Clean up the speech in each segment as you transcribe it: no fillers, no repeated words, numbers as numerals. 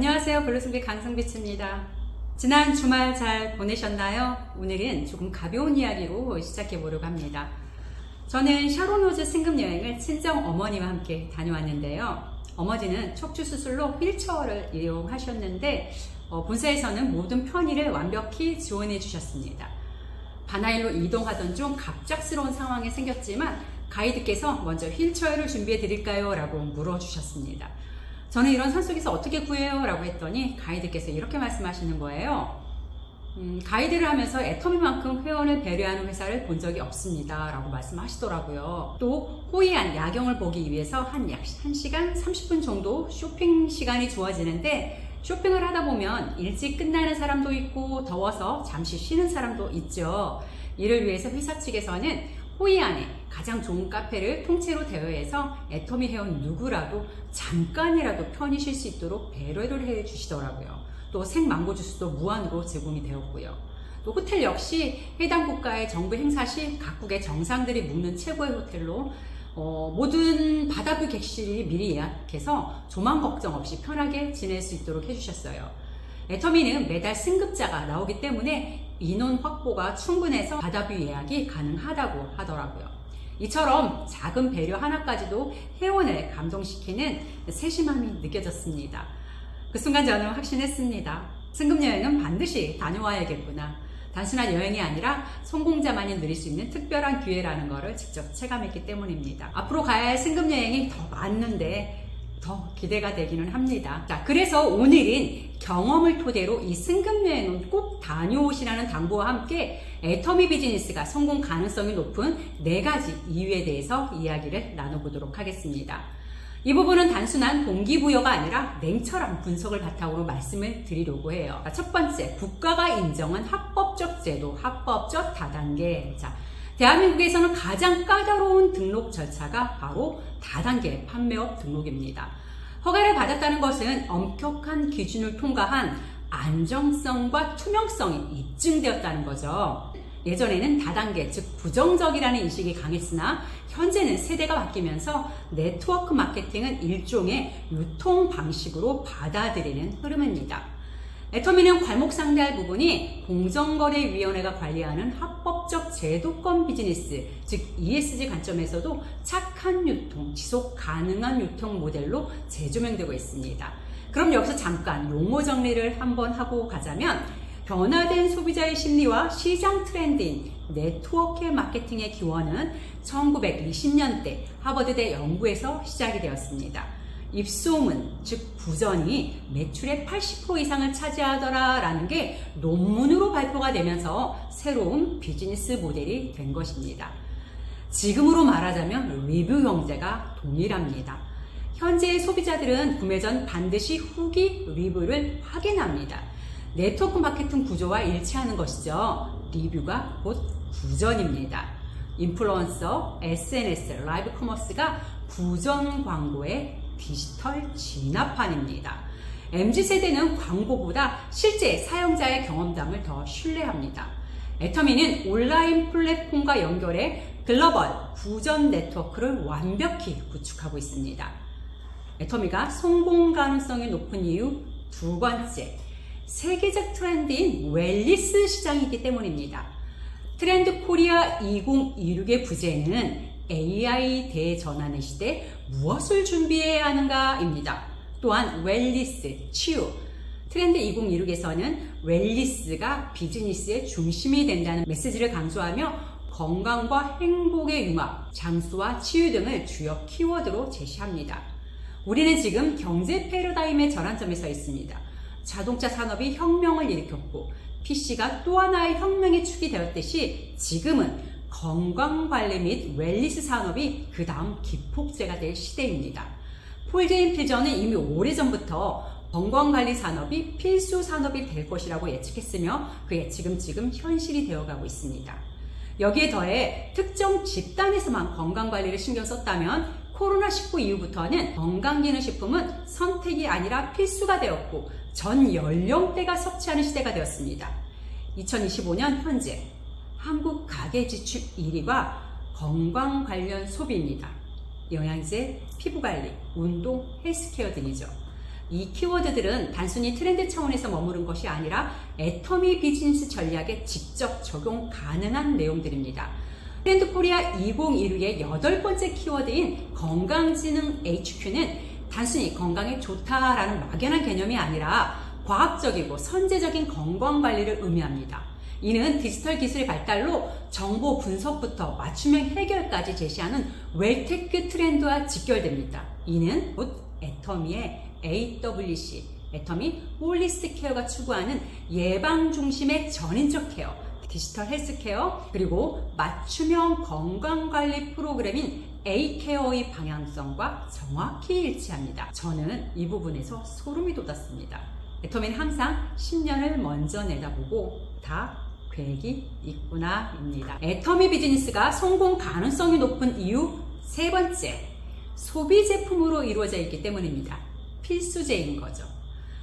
안녕하세요. 블루승비 강승비치입니다. 지난 주말 잘 보내셨나요? 오늘은 조금 가벼운 이야기로 시작해 보려고 합니다. 저는 샤론호주 승급여행을 친정 어머니와 함께 다녀왔는데요. 어머니는 척추 수술로 휠체어를 이용하셨는데 본사에서는 모든 편의를 완벽히 지원해 주셨습니다. 바나일로 이동하던 중 갑작스러운 상황이 생겼지만 가이드께서 먼저 휠체어를 준비해 드릴까요? 라고 물어주셨습니다. 저는 이런 산속에서 어떻게 구해요? 라고 했더니 가이드께서 이렇게 말씀하시는 거예요. 가이드를 하면서 애터미만큼 회원을 배려하는 회사를 본 적이 없습니다. 라고 말씀하시더라고요. 또 호이안 야경을 보기 위해서 약 1시간 30분 정도 쇼핑 시간이 주어지는데 쇼핑을 하다 보면 일찍 끝나는 사람도 있고 더워서 잠시 쉬는 사람도 있죠. 이를 위해서 회사 측에서는 호이안에 가장 좋은 카페를 통째로 대여해서 애터미 회원 누구라도 잠깐이라도 편히 쉴 수 있도록 배려를 해 주시더라고요. 또 생망고 주스도 무한으로 제공이 되었고요. 또 호텔 역시 해당 국가의 정부 행사 시 각국의 정상들이 묵는 최고의 호텔로 모든 바다뷰 객실이 미리 예약해서 조망 걱정 없이 편하게 지낼 수 있도록 해주셨어요. 애터미는 매달 승급자가 나오기 때문에 인원 확보가 충분해서 바다뷰 예약이 가능하다고 하더라고요. 이처럼 작은 배려 하나까지도 회원을 감동시키는 세심함이 느껴졌습니다. 그 순간 저는 확신했습니다. 승급여행은 반드시 다녀와야겠구나. 단순한 여행이 아니라 성공자만이 누릴 수 있는 특별한 기회라는 것을 직접 체감했기 때문입니다. 앞으로 가야 할 승급여행이 더 많은데 더 기대가 되기는 합니다. 자, 그래서 오늘은 경험을 토대로 이 승급여행은 꼭 다녀오시라는 당부와 함께 애터미 비즈니스가 성공 가능성이 높은 4가지 이유에 대해서 이야기를 나눠보도록 하겠습니다. 이 부분은 단순한 동기부여가 아니라 냉철한 분석을 바탕으로 말씀을 드리려고 해요. 첫 번째, 국가가 인정한 합법적 제도, 합법적 다단계. 자, 대한민국에서는 가장 까다로운 등록 절차가 바로 다단계 판매업 등록입니다. 허가를 받았다는 것은 엄격한 기준을 통과한 안정성과 투명성이 입증되었다는 거죠. 예전에는 다단계, 즉 부정적이라는 인식이 강했으나 현재는 세대가 바뀌면서 네트워크 마케팅은 일종의 유통 방식으로 받아들이는 흐름입니다. 애터미는 괄목 상대할 부분이 공정거래위원회가 관리하는 합법적 제도권 비즈니스, 즉 ESG 관점에서도 착한 유통, 지속 가능한 유통 모델로 재조명되고 있습니다. 그럼 여기서 잠깐 용어 정리를 한번 하고 가자면 변화된 소비자의 심리와 시장 트렌드인 네트워크 마케팅의 기원은 1920년대 하버드대 연구에서 시작이 되었습니다. 입소문, 즉 부전이 매출의 80% 이상을 차지하더라라는 게 논문으로 발표가 되면서 새로운 비즈니스 모델이 된 것입니다. 지금으로 말하자면 리뷰 경제가 동일합니다. 현재의 소비자들은 구매 전 반드시 후기 리뷰를 확인합니다. 네트워크 마케팅 구조와 일치하는 것이죠. 리뷰가 곧 부전입니다. 인플루언서, SNS, 라이브 커머스가 부전 광고의 디지털 진화판입니다. MZ세대는 광고보다 실제 사용자의 경험담을 더 신뢰합니다. 애터미는 온라인 플랫폼과 연결해 글로벌 부전 네트워크를 완벽히 구축하고 있습니다. 애터미가 성공 가능성이 높은 이유 두 번째, 세계적 트렌드인 웰니스 시장이기 때문입니다. 트렌드 코리아 2026의 부제는 AI 대전환의 시대 무엇을 준비해야 하는가입니다. 또한 웰니스, 치유. 트렌드 2026에서는 웰니스가 비즈니스의 중심이 된다는 메시지를 강조하며 건강과 행복의 융합, 장수와 치유 등을 주요 키워드로 제시합니다. 우리는 지금 경제 패러다임의 전환점에 서 있습니다. 자동차 산업이 혁명을 일으켰고 PC가 또 하나의 혁명의 축이 되었듯이 지금은 건강관리 및 웰니스 산업이 그 다음 기폭제가 될 시대입니다. 폴 제인 필저는 이미 오래전부터 건강관리 산업이 필수 산업이 될 것이라고 예측했으며 그 예측은 지금 현실이 되어가고 있습니다. 여기에 더해 특정 집단에서만 건강관리를 신경 썼다면 코로나19 이후부터는 건강기능식품은 선택이 아니라 필수가 되었고 전 연령대가 섭취하는 시대가 되었습니다. 2025년 현재 한국 가계 지출 1위가 건강 관련 소비입니다. 영양제, 피부관리, 운동, 헬스케어 등이죠. 이 키워드들은 단순히 트렌드 차원에서 머무른 것이 아니라 애터미 비즈니스 전략에 직접 적용 가능한 내용들입니다. 트렌드 코리아 2016의 8번째 키워드인 건강지능 HQ는 단순히 건강에 좋다라는 막연한 개념이 아니라 과학적이고 선제적인 건강관리를 의미합니다. 이는 디지털 기술의 발달로 정보 분석부터 맞춤형 해결까지 제시하는 웰테크 트렌드와 직결됩니다. 이는 곧 애터미의 AWC, 애터미 홀리스틱 케어가 추구하는 예방 중심의 전인적 케어, 디지털 헬스케어, 그리고 맞춤형 건강관리 프로그램인 A케어의 방향성과 정확히 일치합니다. 저는 이 부분에서 소름이 돋았습니다. 애터미는 항상 10년을 먼저 내다보고 다 계획이 있구나입니다. 애터미 비즈니스가 성공 가능성이 높은 이유 세 번째, 소비 제품으로 이루어져 있기 때문입니다. 필수제인 거죠.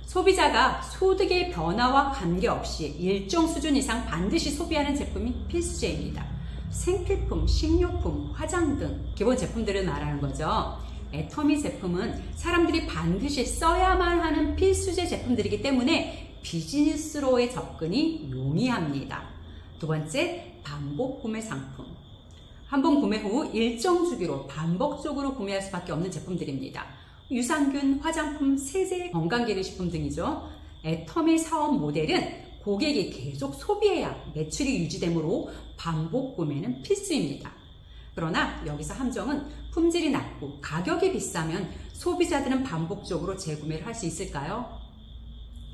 소비자가 소득의 변화와 관계없이 일정 수준 이상 반드시 소비하는 제품이 필수제입니다. 생필품, 식료품, 화장 등 기본 제품들을 말하는 거죠. 애터미 제품은 사람들이 반드시 써야만 하는 필수제 제품들이기 때문에 비즈니스로의 접근이 용이합니다. 두 번째, 반복 구매 상품. 한번 구매 후 일정 주기로 반복적으로 구매할 수밖에 없는 제품들입니다. 유산균, 화장품, 세제, 건강기능식품 등이죠. 애터미 사업 모델은 고객이 계속 소비해야 매출이 유지되므로 반복 구매는 필수입니다. 그러나 여기서 함정은 품질이 낮고 가격이 비싸면 소비자들은 반복적으로 재구매를 할 수 있을까요?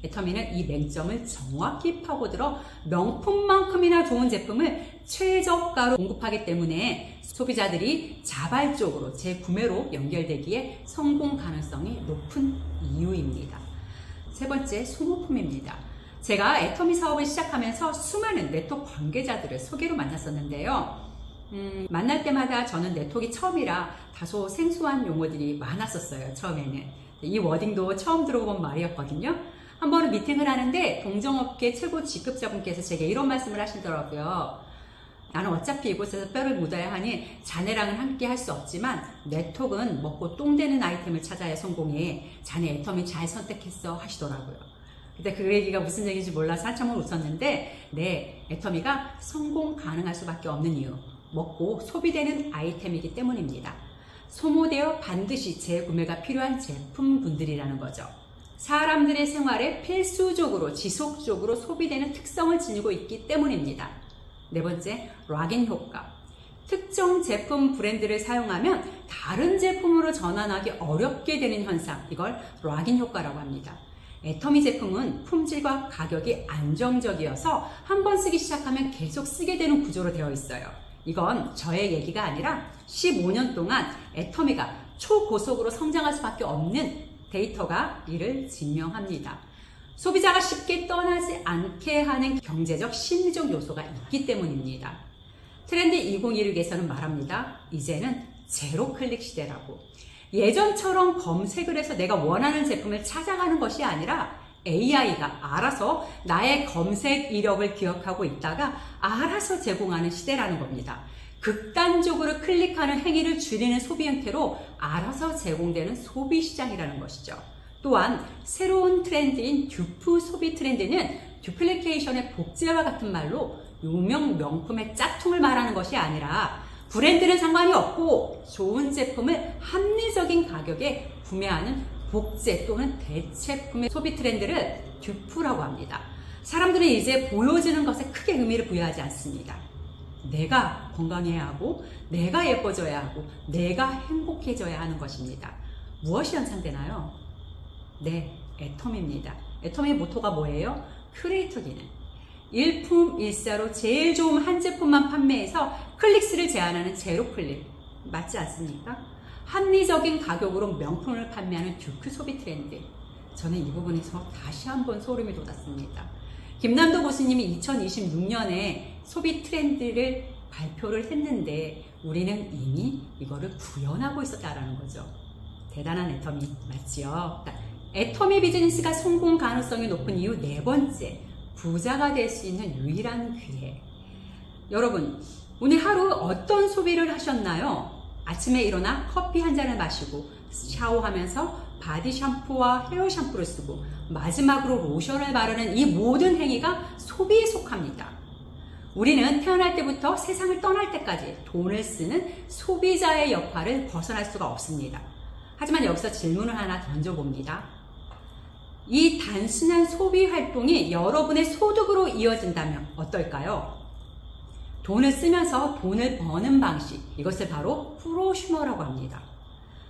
애터미는 이 맹점을 정확히 파고들어 명품만큼이나 좋은 제품을 최저가로 공급하기 때문에 소비자들이 자발적으로 재구매로 연결되기에 성공 가능성이 높은 이유입니다. 세 번째, 소모품입니다. 제가 애터미 사업을 시작하면서 수많은 네트워크 관계자들을 소개로 만났었는데요. 만날 때마다 저는 네트워크가 처음이라 다소 생소한 용어들이 많았었어요. 처음에는. 이 워딩도 처음 들어본 말이었거든요. 한 번은 미팅을 하는데 동종업계 최고 직급자분께서 제게 이런 말씀을 하시더라고요. 나는 어차피 이곳에서 뼈를 묻어야 하니 자네랑은 함께 할 수 없지만 네트워크는 먹고 똥 되는 아이템을 찾아야 성공해. 자네 애터미 잘 선택했어 하시더라고요. 그때 그 얘기가 무슨 얘기인지 몰라서 한참을 웃었는데 네, 애터미가 성공 가능할 수밖에 없는 이유, 먹고 소비되는 아이템이기 때문입니다. 소모되어 반드시 재구매가 필요한 제품군들이라는 거죠. 사람들의 생활에 필수적으로 지속적으로 소비되는 특성을 지니고 있기 때문입니다. 네 번째, 락인 효과. 특정 제품 브랜드를 사용하면 다른 제품으로 전환하기 어렵게 되는 현상, 이걸 락인 효과라고 합니다. 애터미 제품은 품질과 가격이 안정적이어서 한 번 쓰기 시작하면 계속 쓰게 되는 구조로 되어 있어요. 이건 저의 얘기가 아니라 15년 동안 애터미가 초고속으로 성장할 수밖에 없는 데이터가 이를 증명합니다. 소비자가 쉽게 떠나지 않게 하는 경제적, 심리적 요소가 있기 때문입니다. 트렌드 2016에서는 말합니다. 이제는 제로 클릭 시대라고. 예전처럼 검색을 해서 내가 원하는 제품을 찾아가는 것이 아니라 AI가 알아서 나의 검색 이력을 기억하고 있다가 알아서 제공하는 시대라는 겁니다. 극단적으로 클릭하는 행위를 줄이는 소비 형태로 알아서 제공되는 소비 시장이라는 것이죠. 또한 새로운 트렌드인 듀프 소비 트렌드는 듀플리케이션의 복제와 같은 말로 유명 명품의 짝퉁을 말하는 것이 아니라 브랜드는 상관이 없고 좋은 제품을 합리적인 가격에 구매하는 복제 또는 대체품의 소비 트렌드를 듀프라고 합니다. 사람들은 이제 보여지는 것에 크게 의미를 부여하지 않습니다. 내가 건강해야 하고 내가 예뻐져야 하고 내가 행복해져야 하는 것입니다. 무엇이 연상되나요? 네, 애터미입니다. 애터미의 모토가 뭐예요? 큐레이터 기능. 일품일사로 제일 좋은 한 제품만 판매해서 클릭수를 제한하는 제로 클릭. 맞지 않습니까? 합리적인 가격으로 명품을 판매하는 듀크 소비 트렌드. 저는 이 부분에서 다시 한번 소름이 돋았습니다. 김남도 교수님이 2026년에 소비 트렌드를 발표를 했는데 우리는 이미 이거를 구현하고 있었다라는 거죠. 대단한 애터미 맞지요? 애터미 비즈니스가 성공 가능성이 높은 이유 네 번째, 부자가 될 수 있는 유일한 기회. 여러분, 오늘 하루 어떤 소비를 하셨나요? 아침에 일어나 커피 한 잔을 마시고 샤워하면서 바디 샴푸와 헤어 샴푸를 쓰고 마지막으로 로션을 바르는 이 모든 행위가 소비에 속합니다. 우리는 태어날 때부터 세상을 떠날 때까지 돈을 쓰는 소비자의 역할을 벗어날 수가 없습니다. 하지만 여기서 질문을 하나 던져봅니다. 이 단순한 소비 활동이 여러분의 소득으로 이어진다면 어떨까요? 돈을 쓰면서 돈을 버는 방식, 이것을 바로 프로슈머라고 합니다.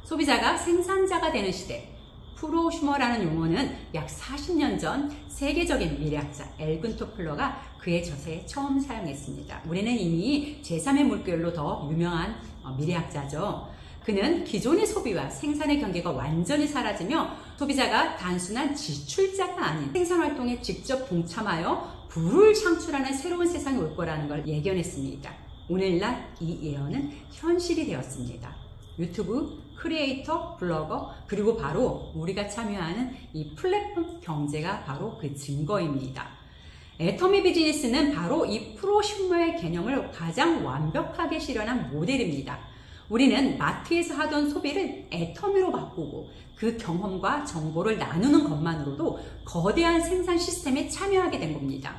소비자가 생산자가 되는 시대, 프로슈머라는 용어는 약 40년 전 세계적인 미래학자 엘군 토플러가 그의 저서에 처음 사용했습니다. 우리는 이미 제3의 물결로 더 유명한 미래학자죠. 그는 기존의 소비와 생산의 경계가 완전히 사라지며 소비자가 단순한 지출자가 아닌 생산활동에 직접 동참하여 부를 창출하는 새로운 세상이 올 거라는 걸 예견했습니다. 오늘날 이 예언은 현실이 되었습니다. 유튜브, 크리에이터, 블로거, 그리고 바로 우리가 참여하는 이 플랫폼 경제가 바로 그 증거입니다. 애터미 비즈니스는 바로 이 프로슈머의 개념을 가장 완벽하게 실현한 모델입니다. 우리는 마트에서 하던 소비를 애터미로 바꾸고 그 경험과 정보를 나누는 것만으로도 거대한 생산 시스템에 참여하게 된 겁니다.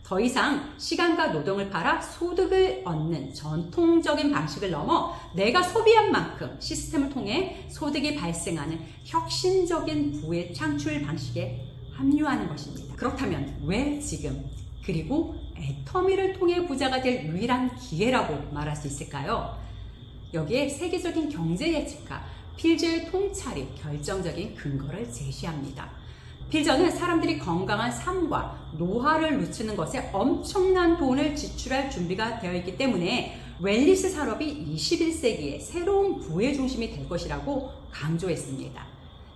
더 이상 시간과 노동을 팔아 소득을 얻는 전통적인 방식을 넘어 내가 소비한 만큼 시스템을 통해 소득이 발생하는 혁신적인 부의 창출 방식에 합류하는 것입니다. 그렇다면 왜 지금, 그리고 애터미를 통해 부자가 될 유일한 기회라고 말할 수 있을까요? 여기에 세계적인 경제 예측가 필저의 통찰이 결정적인 근거를 제시합니다. 필저는 사람들이 건강한 삶과 노화를 늦추는 것에 엄청난 돈을 지출할 준비가 되어 있기 때문에 웰니스 산업이 21세기의 새로운 부의 중심이 될 것이라고 강조했습니다.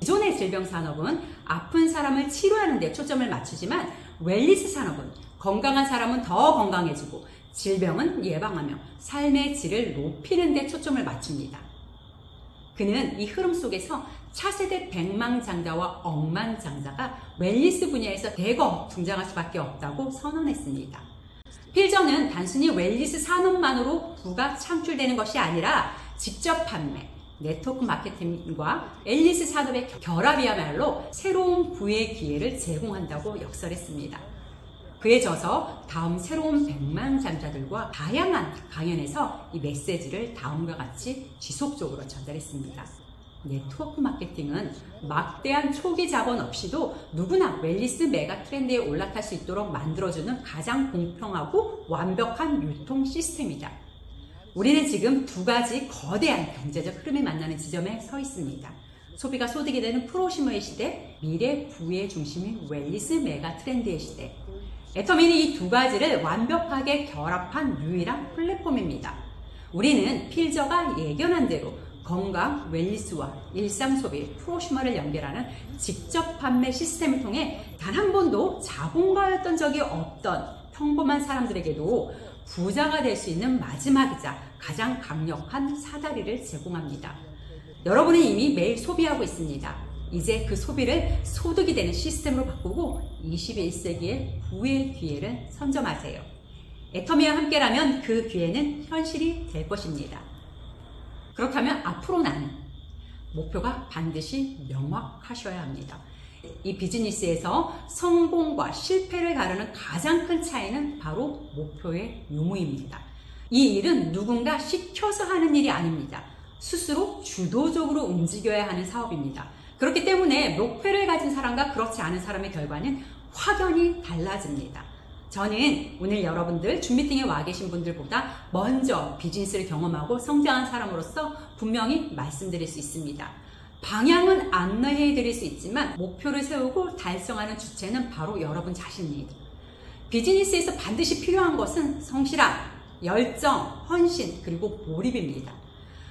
기존의 질병 산업은 아픈 사람을 치료하는 데 초점을 맞추지만 웰니스 산업은 건강한 사람은 더 건강해지고 질병은 예방하며 삶의 질을 높이는 데 초점을 맞춥니다. 그는 이 흐름 속에서 차세대 백망장자와 억만장자가 웰니스 분야에서 대거 등장할 수밖에 없다고 선언했습니다. 필저는 단순히 웰니스 산업만으로 부가 창출되는 것이 아니라 직접 판매, 네트워크 마케팅과 웰니스 산업의 결합이야말로 새로운 부의 기회를 제공한다고 역설했습니다. 그의 저서 다음 새로운 백만장자들과 다양한 강연에서 이 메시지를 다음과 같이 지속적으로 전달했습니다. 네트워크 마케팅은 막대한 초기 자본 없이도 누구나 웰니스 메가 트렌드에 올라탈 수 있도록 만들어주는 가장 공평하고 완벽한 유통 시스템이다. 우리는 지금 두 가지 거대한 경제적 흐름이 만나는 지점에 서 있습니다. 소비가 소득이 되는 프로슈머의 시대, 미래 부의 중심인 웰니스 메가 트렌드의 시대. 애터미는 이 두 가지를 완벽하게 결합한 유일한 플랫폼입니다. 우리는 필저가 예견한 대로 건강, 웰니스와 일상 소비, 프로슈머를 연결하는 직접 판매 시스템을 통해 단 한 번도 자본가였던 적이 없던 평범한 사람들에게도 부자가 될 수 있는 마지막이자 가장 강력한 사다리를 제공합니다. 여러분은 이미 매일 소비하고 있습니다. 이제 그 소비를 소득이 되는 시스템으로 바꾸고 21세기의 부의 기회를 선점하세요. 애터미와 함께라면 그 기회는 현실이 될 것입니다. 그렇다면 앞으로 나는 목표가 반드시 명확하셔야 합니다. 이 비즈니스에서 성공과 실패를 가르는 가장 큰 차이는 바로 목표의 유무입니다. 이 일은 누군가 시켜서 하는 일이 아닙니다. 스스로 주도적으로 움직여야 하는 사업입니다. 그렇기 때문에 목표를 가진 사람과 그렇지 않은 사람의 결과는 확연히 달라집니다. 저는 오늘 여러분들 줌미팅에 와 계신 분들보다 먼저 비즈니스를 경험하고 성장한 사람으로서 분명히 말씀드릴 수 있습니다. 방향은 안내해 드릴 수 있지만 목표를 세우고 달성하는 주체는 바로 여러분 자신입니다. 비즈니스에서 반드시 필요한 것은 성실함, 열정, 헌신, 그리고 몰입입니다.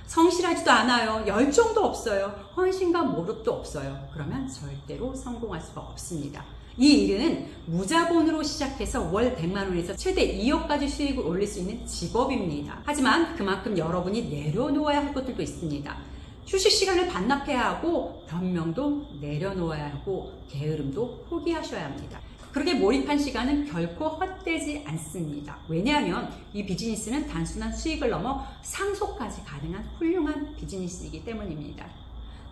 성실하지도 않아요. 열정도 없어요. 헌신과 몰입도 없어요. 그러면 절대로 성공할 수가 없습니다. 이 일은 무자본으로 시작해서 월 100만 원에서 최대 2억까지 수익을 올릴 수 있는 직업입니다. 하지만 그만큼 여러분이 내려놓아야 할 것들도 있습니다. 휴식 시간을 반납해야 하고 변명도 내려놓아야 하고 게으름도 포기하셔야 합니다. 그렇게 몰입한 시간은 결코 헛되지 않습니다. 왜냐하면 이 비즈니스는 단순한 수익을 넘어 상속까지 가능한 훌륭한 비즈니스이기 때문입니다.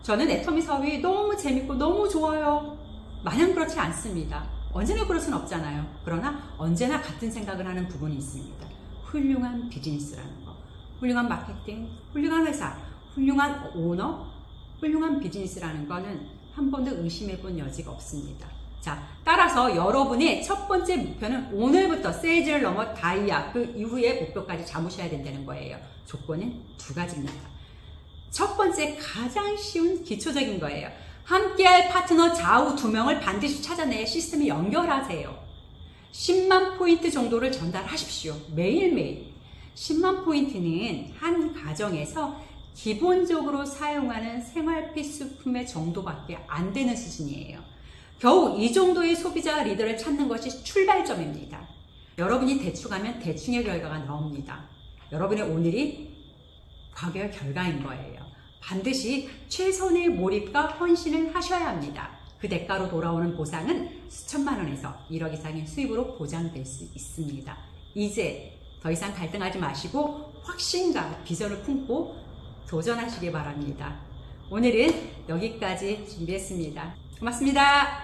저는 애터미 사업이 너무 재밌고 너무 좋아요. 마냥 그렇지 않습니다. 언제나 그럴 순 없잖아요. 그러나 언제나 같은 생각을 하는 부분이 있습니다. 훌륭한 비즈니스라는 거, 훌륭한 마케팅, 훌륭한 회사, 훌륭한 오너, 훌륭한 비즈니스라는 거는 한 번도 의심해 본 여지가 없습니다. 자, 따라서 여러분의 첫 번째 목표는 오늘부터 세이지를 넘어 다이아, 그 이후의 목표까지 잡으셔야 된다는 거예요. 조건은 두 가지입니다. 첫 번째, 가장 쉬운 기초적인 거예요. 함께할 파트너 좌우 2명을 반드시 찾아내야 시스템에 연결하세요. 10만 포인트 정도를 전달하십시오. 매일매일. 10만 포인트는 한 가정에서 기본적으로 사용하는 생활 필수품의 정도밖에 안 되는 수준이에요. 겨우 이 정도의 소비자 리더를 찾는 것이 출발점입니다. 여러분이 대충하면 대충의 결과가 나옵니다. 여러분의 오늘이 과거의 결과인 거예요. 반드시 최선의 몰입과 헌신을 하셔야 합니다. 그 대가로 돌아오는 보상은 수천만 원에서 1억 이상의 수입으로 보장될 수 있습니다. 이제 더 이상 갈등하지 마시고 확신과 비전을 품고 도전하시기 바랍니다. 오늘은 여기까지 준비했습니다. 고맙습니다.